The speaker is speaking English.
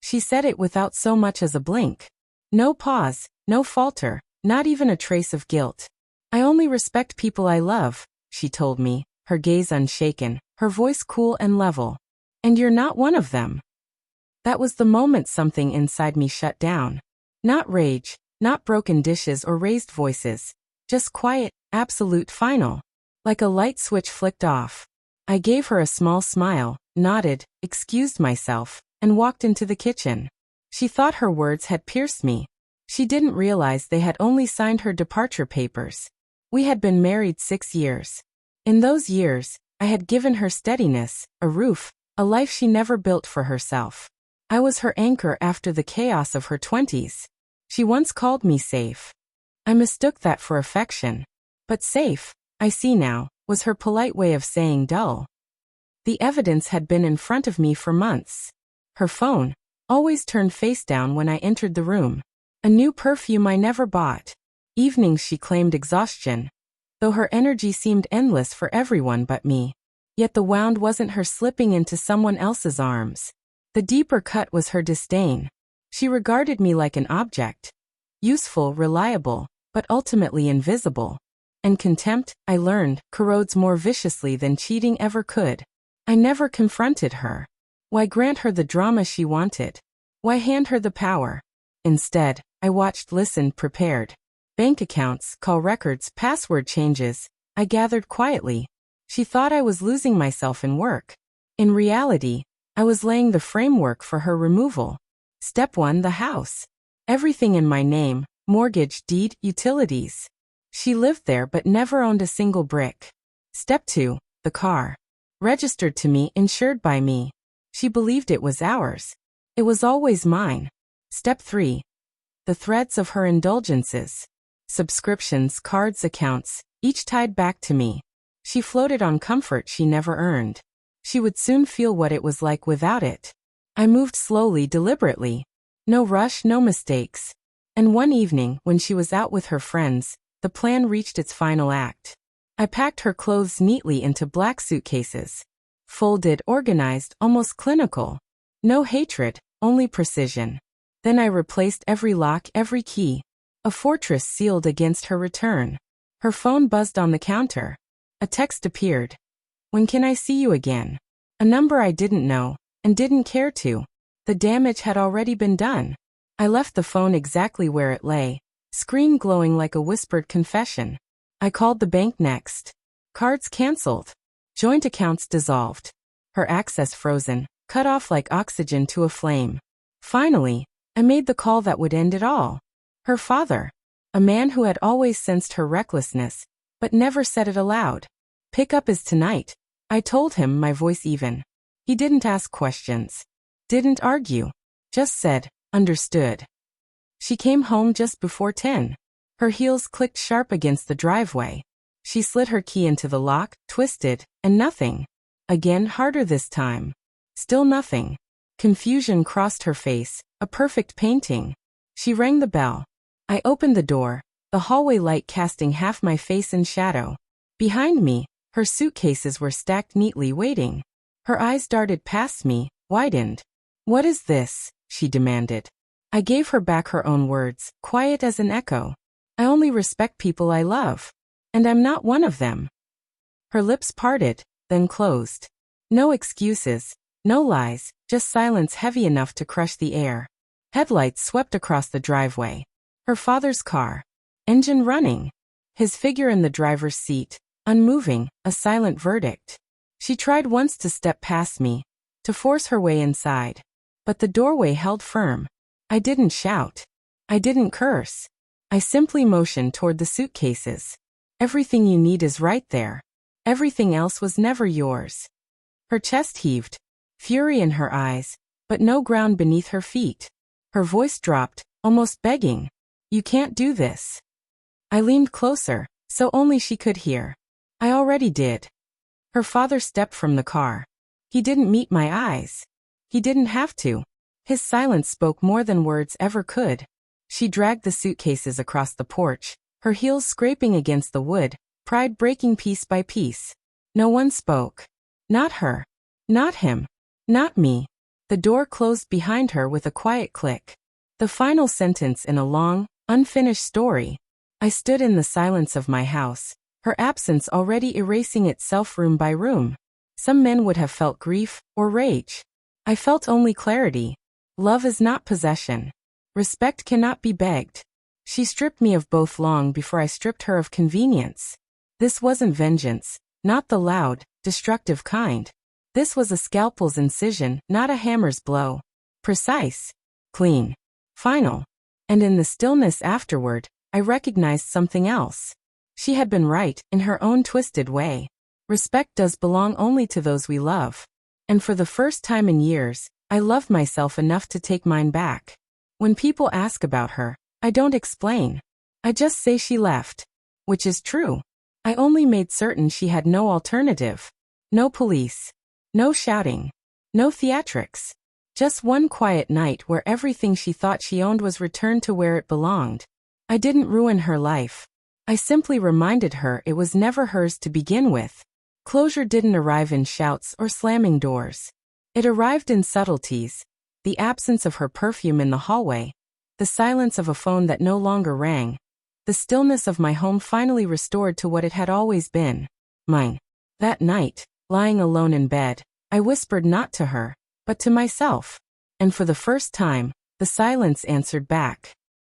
She said it without so much as a blink. No pause, no falter, not even a trace of guilt. I only respect people I love, she told me, her gaze unshaken, her voice cool and level. And you're not one of them. That was the moment something inside me shut down. Not rage, not broken dishes or raised voices. Just quiet, absolute final. Like a light switch flicked off. I gave her a small smile, nodded, excused myself, and walked into the kitchen. She thought her words had pierced me. She didn't realize they had only signed her departure papers. We had been married 6 years. In those years, I had given her steadiness, a roof, a life she never built for herself. I was her anchor after the chaos of her 20s. She once called me safe. I mistook that for affection. But safe, I see now, was her polite way of saying dull. The evidence had been in front of me for months. Her phone, always turned face down when I entered the room. A new perfume I never bought. Evenings she claimed exhaustion, though her energy seemed endless for everyone but me. Yet the wound wasn't her slipping into someone else's arms. The deeper cut was her disdain. She regarded me like an object. Useful, reliable, but ultimately invisible. And contempt, I learned, corrodes more viciously than cheating ever could. I never confronted her. Why grant her the drama she wanted? Why hand her the power? Instead, I watched, listened, prepared. Bank accounts, call records, password changes, I gathered quietly. She thought I was losing myself in work. In reality, I was laying the framework for her removal. Step 1, the house. Everything in my name, mortgage, deed, utilities. She lived there but never owned a single brick. Step 2, the car. Registered to me, insured by me. She believed it was ours. It was always mine. Step 3, the threads of her indulgences. Subscriptions, cards, accounts, each tied back to me. She floated on comfort she never earned. She would soon feel what it was like without it. I moved slowly, deliberately. No rush, no mistakes. And one evening, when she was out with her friends, the plan reached its final act. I packed her clothes neatly into black suitcases. Folded, organized, almost clinical. No hatred, only precision. Then I replaced every lock, every key. A fortress sealed against her return. Her phone buzzed on the counter. A text appeared. When can I see you again? A number I didn't know, and didn't care to. The damage had already been done. I left the phone exactly where it lay, screen glowing like a whispered confession. I called the bank next. Cards canceled. Joint accounts dissolved. Her access frozen, cut off like oxygen to a flame. Finally, I made the call that would end it all. Her father. A man who had always sensed her recklessness, but never said it aloud. Pickup is tonight. I told him, my voice even. He didn't ask questions. Didn't argue. Just said, understood. She came home just before 10. Her heels clicked sharp against the driveway. She slid her key into the lock, twisted, and nothing. Again, harder this time. Still nothing. Confusion crossed her face, a perfect painting. She rang the bell. I opened the door, the hallway light casting half my face in shadow. Behind me, her suitcases were stacked neatly, waiting. Her eyes darted past me, widened. What is this? She demanded. I gave her back her own words, quiet as an echo. I only respect people I love. And I'm not one of them. Her lips parted, then closed. No excuses, no lies, just silence heavy enough to crush the air. Headlights swept across the driveway. Her father's car. Engine running. His figure in the driver's seat, unmoving, a silent verdict. She tried once to step past me, to force her way inside. But the doorway held firm. I didn't shout. I didn't curse. I simply motioned toward the suitcases. Everything you need is right there. Everything else was never yours. Her chest heaved, fury in her eyes, but no ground beneath her feet. Her voice dropped, almost begging. You can't do this. I leaned closer, so only she could hear. I already did. Her father stepped from the car. He didn't meet my eyes. He didn't have to. His silence spoke more than words ever could. She dragged the suitcases across the porch, her heels scraping against the wood, pride breaking piece by piece. No one spoke. Not her. Not him. Not me. The door closed behind her with a quiet click. The final sentence in a long, unfinished story. I stood in the silence of my house, her absence already erasing itself room by room. Some men would have felt grief or rage. I felt only clarity. Love is not possession. Respect cannot be begged. She stripped me of both long before I stripped her of convenience. This wasn't vengeance, not the loud, destructive kind. This was a scalpel's incision, not a hammer's blow. Precise, clean, final. And in the stillness afterward, I recognized something else. She had been right, in her own twisted way. Respect does belong only to those we love. And for the first time in years, I loved myself enough to take mine back. When people ask about her, I don't explain. I just say she left. Which is true. I only made certain she had no alternative. No police. No shouting. No theatrics. Just one quiet night where everything she thought she owned was returned to where it belonged. I didn't ruin her life. I simply reminded her it was never hers to begin with. Closure didn't arrive in shouts or slamming doors. It arrived in subtleties. The absence of her perfume in the hallway. The silence of a phone that no longer rang. The stillness of my home finally restored to what it had always been. Mine. That night, lying alone in bed, I whispered not to her, but to myself. And for the first time, the silence answered back.